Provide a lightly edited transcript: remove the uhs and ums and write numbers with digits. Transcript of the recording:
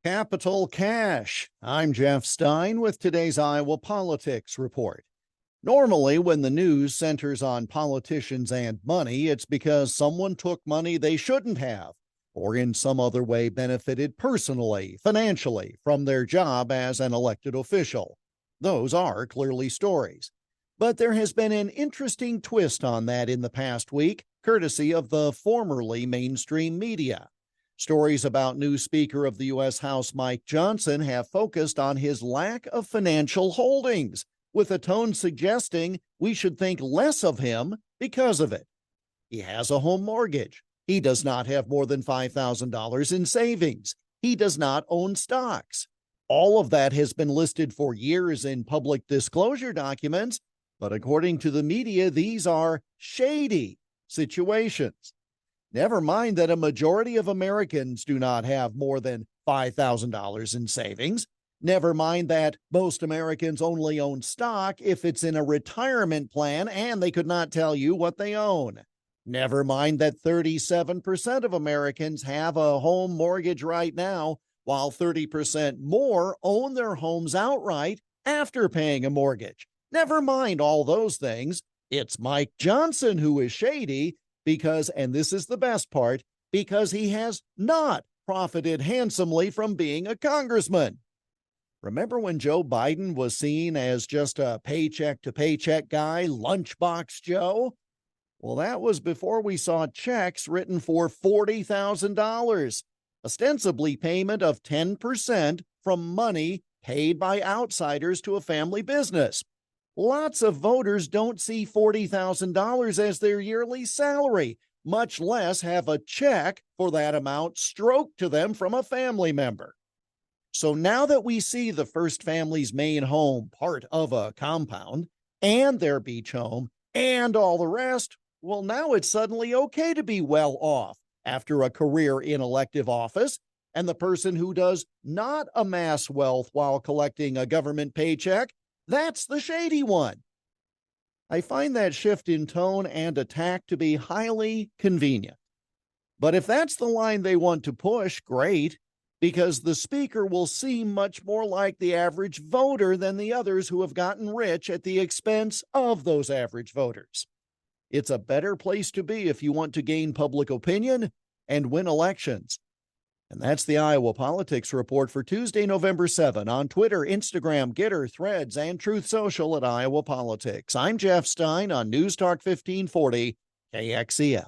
Capital Cash. I'm Jeff Stein with today's Iowa Politics Report. Normally, when the news centers on politicians and money, it's because someone took money they shouldn't have, or in some other way benefited personally, financially, from their job as an elected official. Those are clearly stories. But there has been an interesting twist on that in the past week, courtesy of the formerly mainstream media. Stories about new Speaker of the U.S. House Mike Johnson have focused on his lack of financial holdings, with a tone suggesting we should think less of him because of it. He has a home mortgage. He does not have more than $5,000 in savings. He does not own stocks. All of that has been listed for years in public disclosure documents, but according to the media, these are shady situations. Never mind that a majority of Americans do not have more than $5,000 in savings. Never mind that most Americans only own stock if it's in a retirement plan and they could not tell you what they own. Never mind that 37% of Americans have a home mortgage right now, while 30% more own their homes outright after paying a mortgage. Never mind all those things. It's Mike Johnson who is shady because, and this is the best part, because he has not profited handsomely from being a congressman. Remember when Joe Biden was seen as just a paycheck-to-paycheck guy, Lunchbox Joe? Well, that was before we saw checks written for $40,000, ostensibly payment of 10% from money paid by outsiders to a family business. Lots of voters don't see $40,000 as their yearly salary, much less have a check for that amount stroked to them from a family member. So now that we see the first family's main home part of a compound and their beach home and all the rest, well, now it's suddenly okay to be well off after a career in elective office, and the person who does not amass wealth while collecting a government paycheck, that's the shady one. I find that shift in tone and attack to be highly convenient. But if that's the line they want to push, great, because the speaker will seem much more like the average voter than the others who have gotten rich at the expense of those average voters. It's a better place to be if you want to gain public opinion and win elections. And that's the Iowa Politics Report for Tuesday, November 7 on Twitter, Instagram, Getter, Threads, and Truth Social at Iowa Politics. I'm Jeff Stein on News Talk 1540 KXEL.